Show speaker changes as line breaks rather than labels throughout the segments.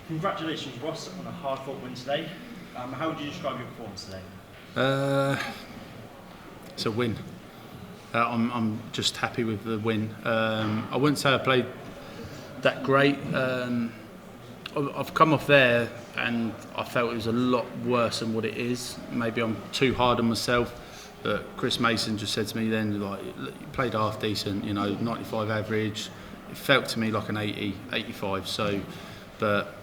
Congratulations, Ross, on a hard-fought win today. How would you describe your performance today?
It's a win. I'm just happy with the win. I wouldn't say I played that great. I've come off there and I felt it was a lot worse than what it is. Maybe I'm too hard on myself. But Chris Mason just said to me then, like, you played half decent, 95 average. It felt to me like an 80, 85. So, but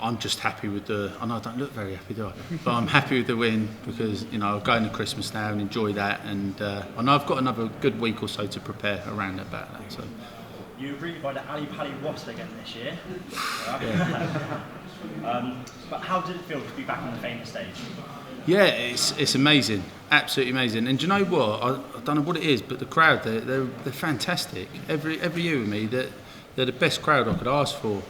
I'm just happy with I know I don't look very happy, do I? But I'm happy with the win because, I'll go into Christmas now and enjoy that. And I know I've got another good week or so to prepare around about that. So.
You were beaten by the Ali Pali Wasp again this year.
Yeah.
But how did it feel to be back on the famous stage?
Yeah, it's amazing, absolutely amazing. And do you know what? I don't know what it is, but the crowd they're fantastic. Every year with me, they're the best crowd I could ask for.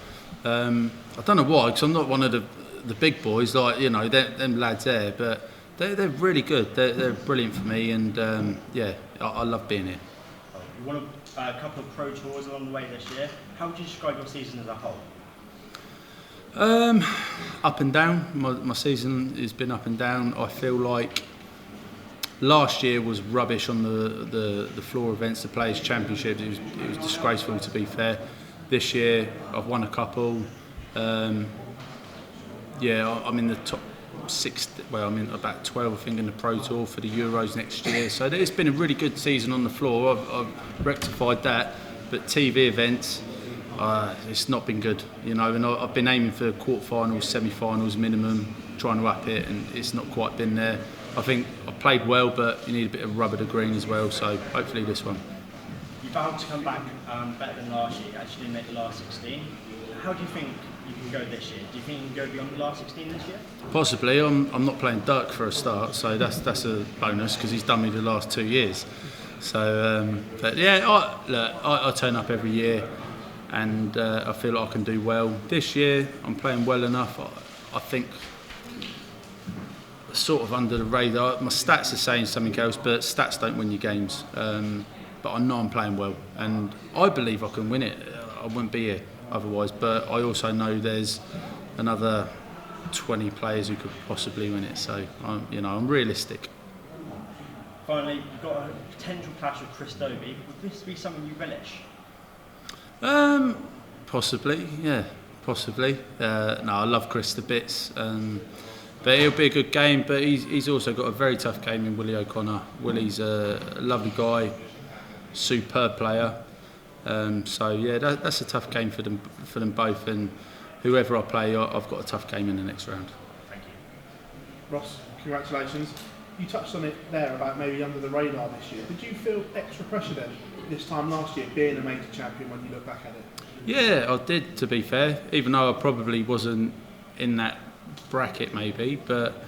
I don't know why, because I'm not one of the big boys like them lads there, but they're really good. They're brilliant for me, and I love being here.
You won a couple of pro tours along the way this year. How would you describe your season as a whole?
Up and down. My season has been up and down. I feel like last year was rubbish on the floor events, the Players Championship. It was disgraceful, to be fair. This year I've won a couple. I'm in the top 6. Well, I'm in about 12, I think, in the Pro Tour for the Euros next year. So it's been a really good season on the floor. I've rectified that, but TV events. It's not been good, and I've been aiming for quarterfinals, semi-finals minimum, trying to up it, and it's not quite been there. I think I played well, but you need a bit of rubber to green as well, so hopefully this one.
You vowed to come back better than last year. You actually didn't make the last 16. How do you think you can go this year? Do you think you can go beyond the last 16 this year?
Possibly. I'm not playing Dirk for a start, so that's a bonus because he's done me the last 2 years. So, but yeah, I turn up every year. And I feel like I can do well. This year, I'm playing well enough. I think sort of under the radar. My stats are saying something else, but stats don't win you games. But I know I'm playing well, and I believe I can win it. I wouldn't be here otherwise. But I also know there's another 20 players who could possibly win it. So I'm realistic.
Finally, you've got a potential clash with Chris Doby. Would this be something you relish?
Possibly, yeah, possibly. No, I love Chris to bits, but it'll be a good game. But he's also got a very tough game in Willie O'Connor. Willie's a lovely guy, superb player. So yeah, that's a tough game for them both. And whoever I play, I've got a tough game in the next round.
Thank you,
Ross. Congratulations. You touched on it there about maybe under the radar this year. Did you feel extra pressure then this time last year, being a major champion, when you look back at it?
Yeah, I did, to be fair, even though I probably wasn't in that bracket maybe, but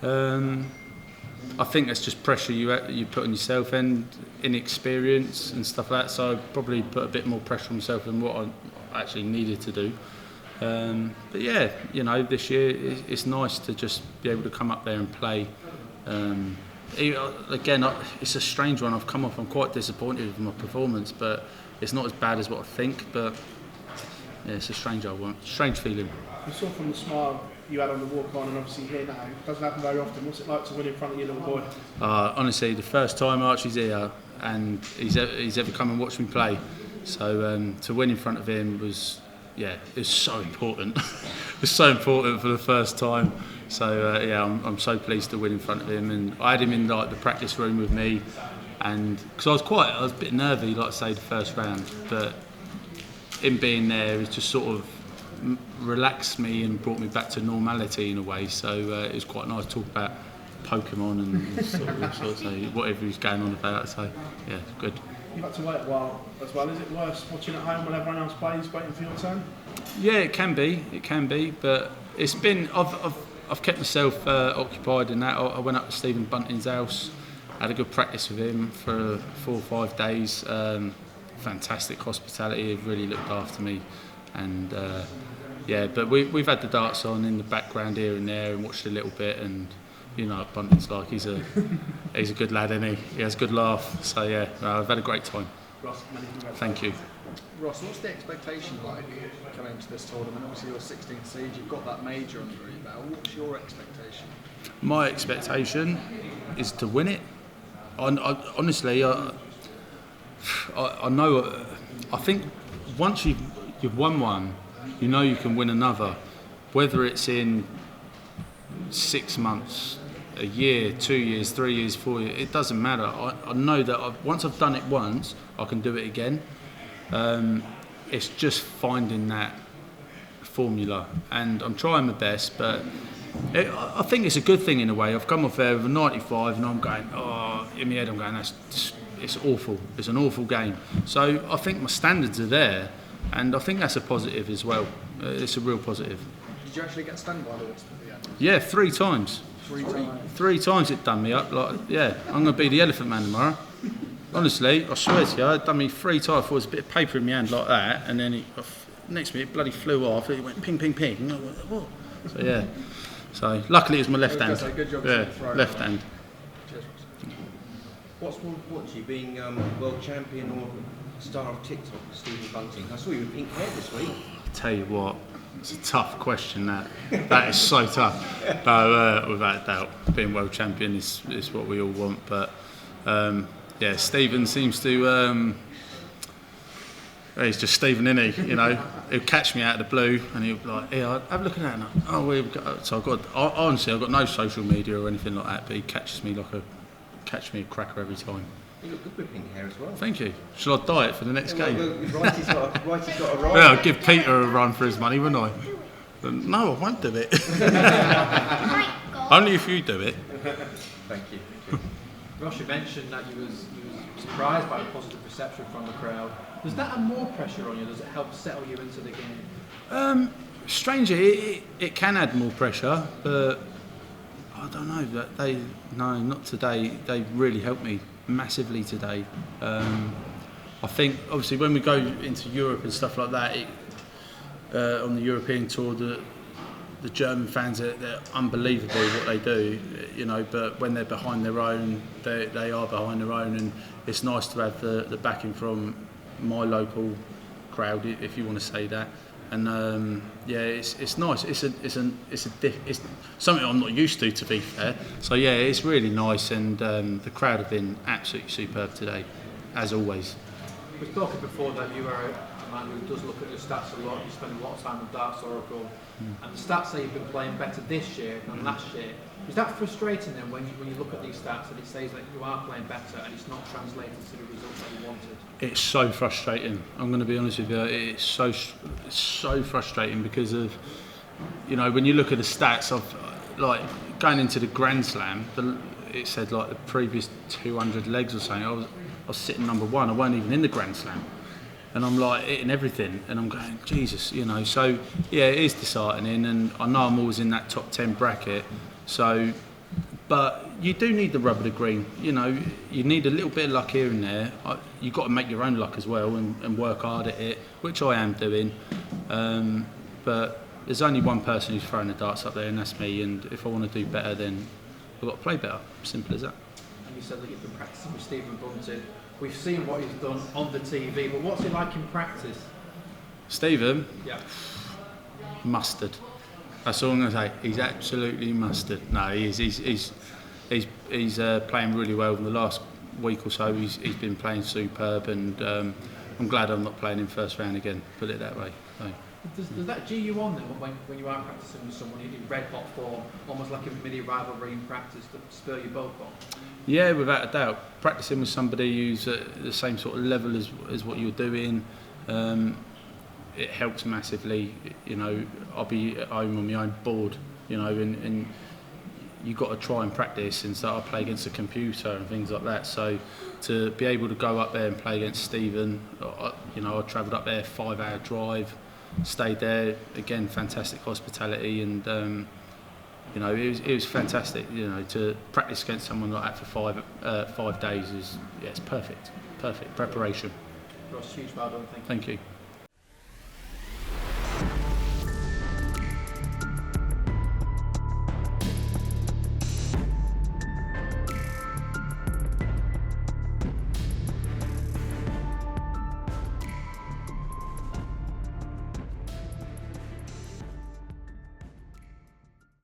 I think that's just pressure you put on yourself and inexperience and stuff like that, so I probably put a bit more pressure on myself than what I actually needed to do. But yeah, this year it's nice to just be able to come up there and play. Again, it's a strange one. I've come off. I'm quite disappointed with my performance, but it's not as bad as what I think. But yeah, it's a strange feeling.
We saw from the smile you had on the walk on, and obviously here now, it doesn't happen very often. What's it like to win in front of your little boy?
Honestly, the first time Archie's here and he's ever come and watched me play, so to win in front of him was so important. It was so important for the first time. So I'm so pleased to win in front of him, and I had him in the practice room with me, and because I was a bit nervy, like I say, the first round, but him being there has just sort of relaxed me and brought me back to normality in a way. So it was quite nice to talk about Pokemon and sort of whatever he's going on about. So yeah, it's good.
You've had to wait a while as well. Is it worse watching at home when everyone else plays, waiting for your turn?
Yeah, it can be, but it's been I've kept myself occupied in that. I went up to Steven Bunting's house, had a good practice with him for 4 or 5 days. Fantastic hospitality, he really looked after me, and but we've had the darts on in the background here and there and watched a little bit, and Bunting's like he's a good lad, isn't he? He has a good laugh, so yeah, I've had a great time.
Ross, many congratulations.
Thank you.
Ross, what's the expectation like coming into this tournament? Obviously, you're 16th seed, you've got that major under your belt. What's your expectation?
My expectation is to win it. Honestly, I know. I think once you've won one, you know you can win another. Whether it's in 6 months, a year, 2 years, 3 years, 4 years, it doesn't matter. I know that once I've done it once, I can do it again. It's just finding that formula, and I'm trying my best, but I think it's a good thing in a way. I've come off there with a 95 and I'm going, in my head I'm going, it's awful. It's an awful game. So I think my standards are there, and I think that's a positive as well. It's a real positive.
Did you actually get stung by the Wasp at the end?
Yeah, 3 times.
3 times?
3 times it done me up. Like, yeah, I'm going to be the elephant man tomorrow. Honestly, I swear to you, it done me 3 times. There was a bit of paper in my hand like that, and then next minute it bloody flew off. It went ping, ping, ping. And I went, what? So yeah. So luckily it was my left hand.
Good job.
Yeah, left hand.
Cheers, Ross.
What's more important to you, being world champion or star of TikTok, Steven Bunting? I saw you with pink hair this week.
Tell you what, it's a tough question. That is so tough. No, without a doubt, being world champion is what we all want. But yeah, Steven seems to. He's just Steven, isn't he? You know, he'll catch me out of the blue, and he'll be like, "Yeah, have a look at that." And we've got. So honestly, I've got no social media or anything like that. But he catches me catch me a cracker every time.
You look good with pink hair as well.
Thank you. Shall I dye it for the next game?
Righty's got a ride.
Yeah, I'll give Peter a run for his money, wouldn't I? But no, I won't do it. Only if you do it.
Thank you.
Ross, you mentioned that you was surprised by the positive reception from the crowd. Does that add more pressure on you? Does it help settle you into the game?
Strangely, it can add more pressure, but I don't know. No, not today. They really helped me massively today. I think obviously when we go into Europe and stuff like that, on the European tour, the German fans they're unbelievable what they do, you know. But when they're behind their own, they are behind their own, and it's nice to have the backing from my local crowd, if you want to say that. And yeah, it's nice. It's something I'm not used to be fair. So yeah, it's really nice, and the crowd have been absolutely superb today, as always.
We've spoken before that you are a man who does look at the stats a lot. You spend a lot of time with Darts Oracle, and the stats say you've been playing better this year than last year. Is that frustrating then when you look at these stats and it says that you are playing better and it's not translated to the results that you wanted?
It's so frustrating. I'm going to be honest with you. It's so frustrating because of, you know, when you look at the stats of like going into the Grand Slam, it said like the previous 200 legs or something. I was sitting number 1. I weren't even in the Grand Slam, and I'm like hitting everything, and I'm going, Jesus, you know. So yeah, it is disheartening, and I know I'm always in that top 10 bracket. So, but you do need the rub of the green. You know, you need a little bit of luck here and there. You've got to make your own luck as well and work hard at it, which I am doing. But there's only one person who's throwing the darts up there, and that's me. And if I want to do better, then I've got to play better. Simple as that.
And you said that you've been practicing with Steven Bunting. We've seen what he's done on the TV, but what's he like in practice?
Steven,
Yeah.
mustard. That's all I'm going to say. He's absolutely mustard. No, he is. He's playing really well in the last week or so. He's been playing superb, and I'm glad I'm not playing in first round again. Put it that way. So.
Does that G you on then when you are practicing with someone in RedHot form, almost like a mini rivalry in practice to spur you both on? Yeah,
without a doubt. Practicing with somebody who's at the same sort of level as what you're doing, it helps massively. You know, I'll be at home on my own board, you know, and you've got to try and practice and start to play against a computer and things like that. So to be able to go up there and play against Steven, you know, I travelled up there, 5-hour drive, stayed there, again, fantastic hospitality, and you know, it was fantastic. You know, to practice against someone like that for 5 days is, yeah, it's perfect preparation.
Ross, huge well done,
Thank you.